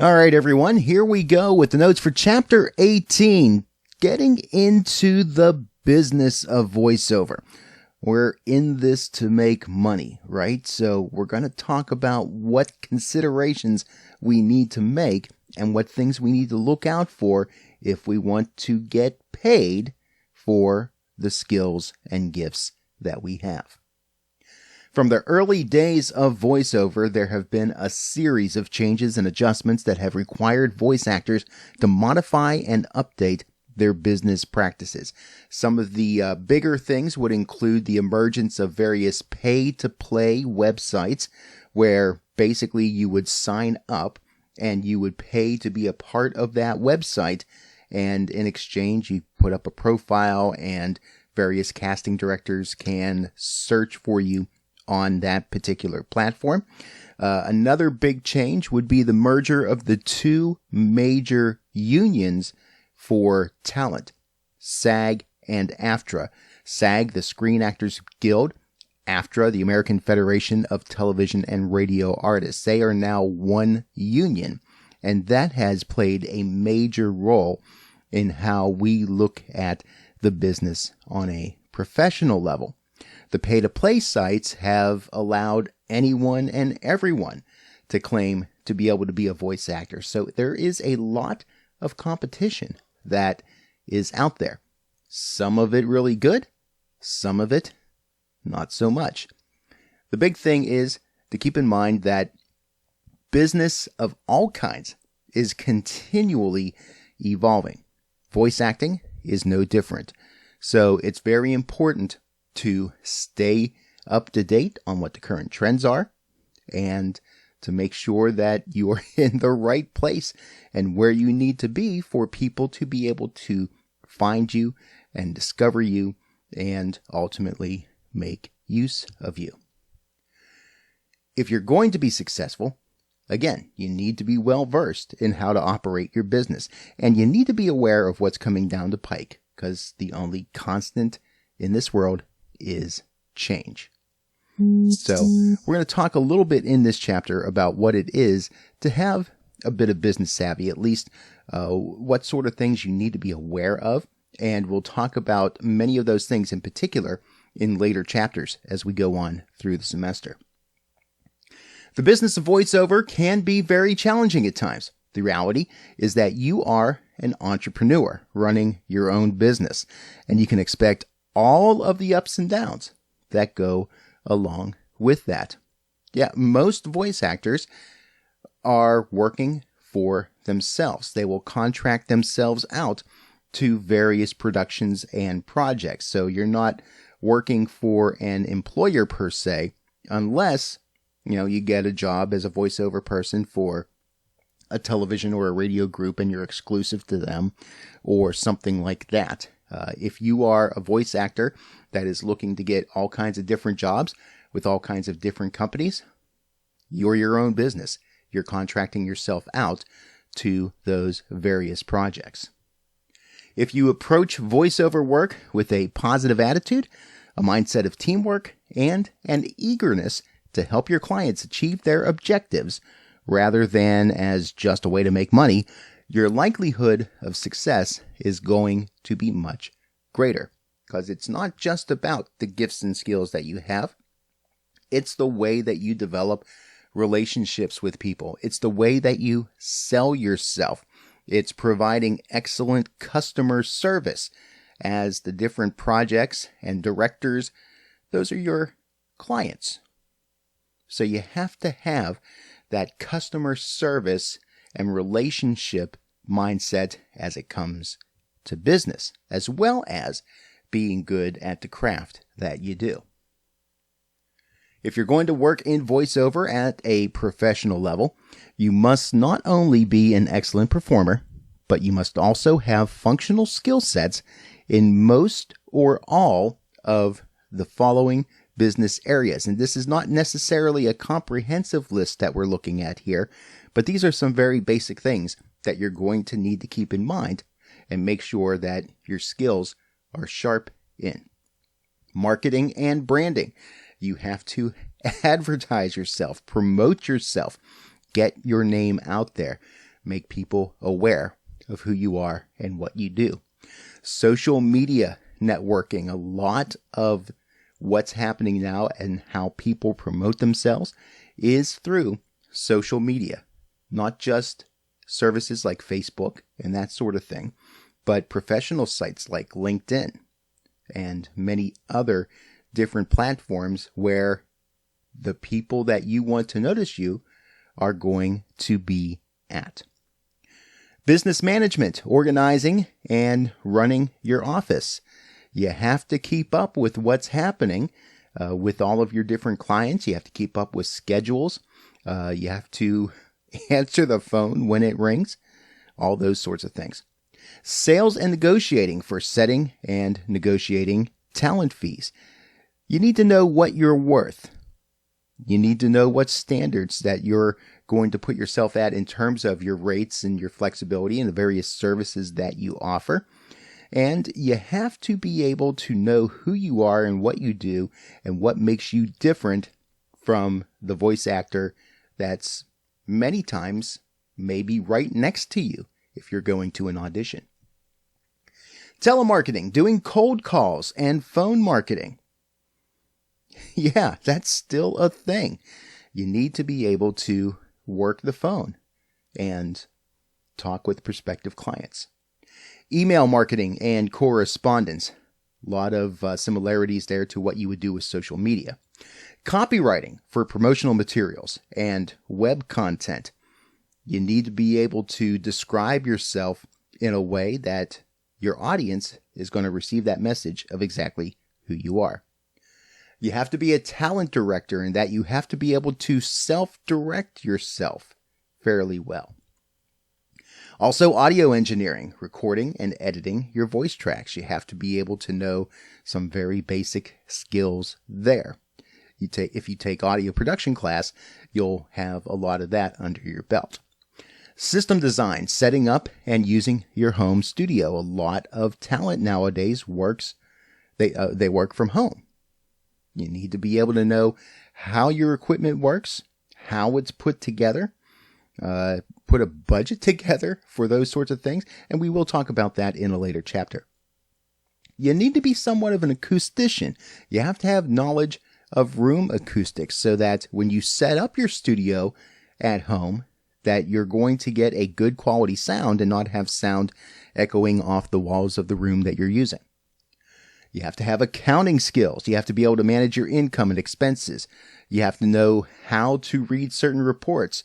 All right, everyone, here we go with the notes for Chapter 18, getting into the business of voiceover. We're in this to make money, right? So we're going to talk about what considerations we need to make and what things we need to look out for if we want to get paid for the skills and gifts that we have. From the early days of voiceover, there have been a series of changes and adjustments that have required voice actors to modify and update their business practices. Some of the bigger things would include the emergence of various pay-to-play websites where basically you would sign up and you would pay to be a part of that website, and in exchange you put up a profile and various casting directors can search for you on that particular platform. Another big change would be the merger of the two major unions for talent, SAG and AFTRA. SAG, the Screen Actors Guild, AFTRA, the American Federation of Television and Radio Artists. They are now one union, and that has played a major role in how we look at the business on a professional level. The pay-to-play sites have allowed anyone and everyone to claim to be able to be a voice actor. So there is a lot of competition that is out there. Some of it really good, some of it not so much. The big thing is to keep in mind that business of all kinds is continually evolving. Voice acting is no different. So it's very important to stay up to date on what the current trends are and to make sure that you are in the right place and where you need to be for people to be able to find you and discover you and ultimately make use of you. If you're going to be successful, again, you need to be well versed in how to operate your business, and you need to be aware of what's coming down the pike, because the only constant in this world is change. So we're going to talk a little bit in this chapter about what it is to have a bit of business savvy, at least what sort of things you need to be aware of. And we'll talk about many of those things in particular in later chapters as we go on through the semester. The business of voiceover can be very challenging at times. The reality is that you are an entrepreneur running your own business, and you can expect all of the ups and downs that go along with that. Yeah, most voice actors are working for themselves. They will contract themselves out to various productions and projects. So you're not working for an employer per se, unless, you get a job as a voiceover person for a television or a radio group and you're exclusive to them or something like that. If you are a voice actor that is looking to get all kinds of different jobs with all kinds of different companies, you're your own business. You're contracting yourself out to those various projects. If you approach voiceover work with a positive attitude, a mindset of teamwork, and an eagerness to help your clients achieve their objectives rather than as just a way to make money, your likelihood of success is going to be much greater, because it's not just about the gifts and skills that you have. It's the way that you develop relationships with people. It's the way that you sell yourself. It's providing excellent customer service as the different projects and directors, those are your clients. So you have to have that customer service and relationship mindset as it comes to business, as well as being good at the craft that you do. If you're going to work in voiceover at a professional level, you must not only be an excellent performer, but you must also have functional skill sets in most or all of the following business areas. And this is not necessarily a comprehensive list that we're looking at here, but these are some very basic things that you're going to need to keep in mind and make sure that your skills are sharp in. Marketing and branding. You have to advertise yourself, promote yourself, get your name out there. make people aware of who you are and what you do. Social media networking, a lot of what's happening now and how people promote themselves is through social media, not just services like Facebook and that sort of thing, but professional sites like LinkedIn and many other different platforms where the people that you want to notice you are going to be at. Business management, organizing, and running your office. You have to keep up with what's happening with all of your different clients. You have to keep up with schedules. You have to answer the phone when it rings. All those sorts of things. Sales and negotiating for setting and negotiating talent fees. You need to know what you're worth. You need to know what standards that you're going to put yourself at in terms of your rates and your flexibility and the various services that you offer. And you have to be able to know who you are and what you do and what makes you different from the voice actor that's many times maybe right next to you if you're going to an audition. Telemarketing, doing cold calls and phone marketing. Yeah, that's still a thing. You need to be able to work the phone and talk with prospective clients. Email marketing and correspondence. A lot of similarities there to what you would do with social media. Copywriting for promotional materials and web content. You need to be able to describe yourself in a way that your audience is going to receive that message of exactly who you are. You have to be a talent director in that you have to be able to self-direct yourself fairly well. Also, audio engineering, recording and editing your voice tracks. You have to be able to know some very basic skills there. If you take audio production class, you'll have a lot of that under your belt. System design, setting up and using your home studio. A lot of talent nowadays they work from home. You need to be able to know how your equipment works, how it's put together, put a budget together for those sorts of things, and we will talk about that in a later chapter. You need to be somewhat of an acoustician. You have to have knowledge of room acoustics so that when you set up your studio at home, that you're going to get a good quality sound and not have sound echoing off the walls of the room that you're using. You have to have accounting skills. You have to be able to manage your income and expenses. You have to know how to read certain reports.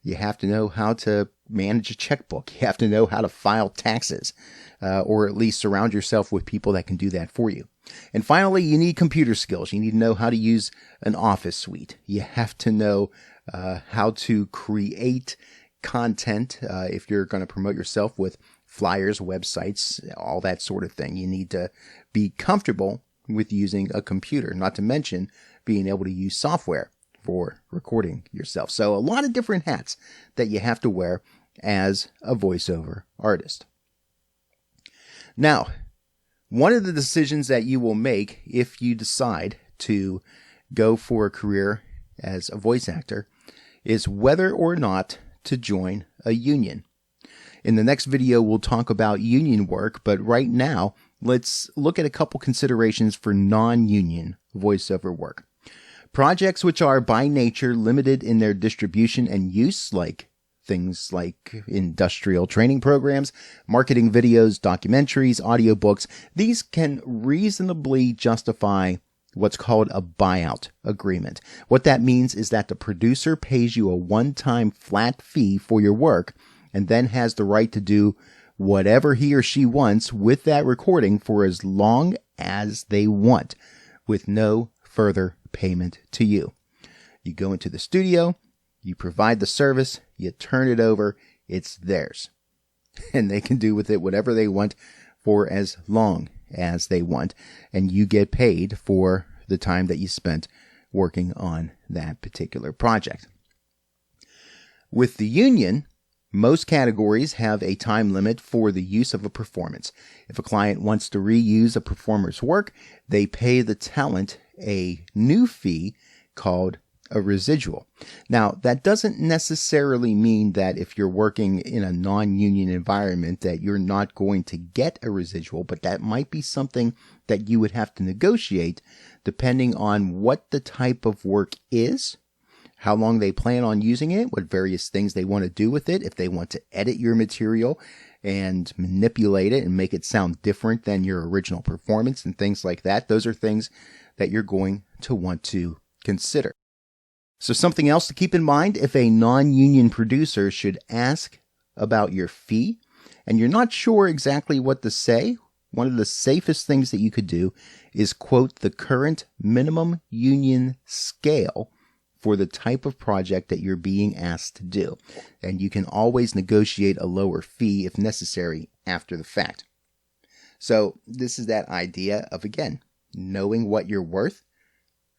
You have to know how to manage a checkbook. You have to know how to file taxes, or at least surround yourself with people that can do that for you. And finally, you need computer skills. You need to know how to use an office suite. You have to know how to create content if you're going to promote yourself with flyers, websites, all that sort of thing. You need to be comfortable with using a computer, not to mention being able to use software for recording yourself. So a lot of different hats that you have to wear as a voiceover artist. Now, one of the decisions that you will make if you decide to go for a career as a voice actor is whether or not to join a union. In the next video, we'll talk about union work, but right now, let's look at a couple considerations for non-union voiceover work. Projects which are by nature limited in their distribution and use, like things like industrial training programs, marketing videos, documentaries, audiobooks, these can reasonably justify what's called a buyout agreement. What that means is that the producer pays you a one-time flat fee for your work and then has the right to do whatever he or she wants with that recording for as long as they want, with no further payment to you. You go into the studio, you provide the service, you turn it over, it's theirs. And they can do with it whatever they want for as long as they want, and you get paid for the time that you spent working on that particular project. With the union, most categories have a time limit for the use of a performance. If a client wants to reuse a performer's work, they pay the talent a new fee called a residual. Now, that doesn't necessarily mean that if you're working in a non-union environment that you're not going to get a residual, but that might be something that you would have to negotiate depending on what the type of work is, how long they plan on using it, what various things they want to do with it, if they want to edit your material and manipulate it and make it sound different than your original performance and things like that. Those are things that you're going to want to consider. So something else to keep in mind, if a non-union producer should ask about your fee and you're not sure exactly what to say, one of the safest things that you could do is quote the current minimum union scale for the type of project that you're being asked to do. And you can always negotiate a lower fee if necessary after the fact. So this is that idea of, again, knowing what you're worth,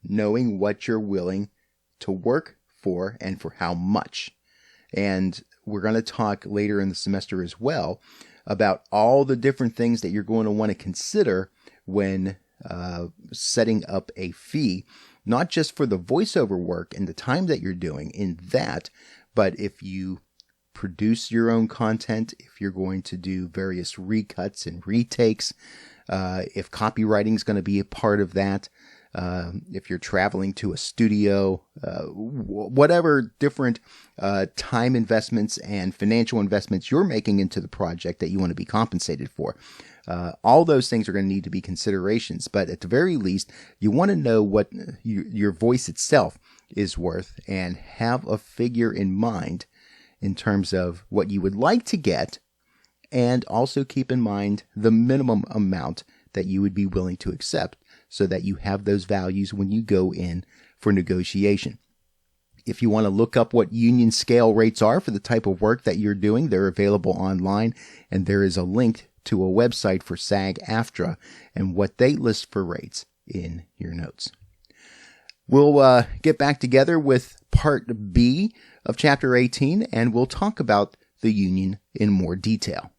knowing what you're willing to work for and for how much. And we're going to talk later in the semester as well about all the different things that you're going to want to consider when setting up a fee, not just for the voiceover work and the time that you're doing in that, but if you produce your own content, if you're going to do various recuts and retakes, if copywriting is going to be a part of that, if you're traveling to a studio, whatever different time investments and financial investments you're making into the project that you want to be compensated for. All those things are going to need to be considerations, but at the very least, you want to know what your voice itself is worth and have a figure in mind in terms of what you would like to get, and also keep in mind the minimum amount that you would be willing to accept so that you have those values when you go in for negotiation. If you want to look up what union scale rates are for the type of work that you're doing, they're available online, and there is a link to a website for SAG-AFTRA and what they list for rates in your notes. We'll get back together with part B of Chapter 18, and we'll talk about the union in more detail.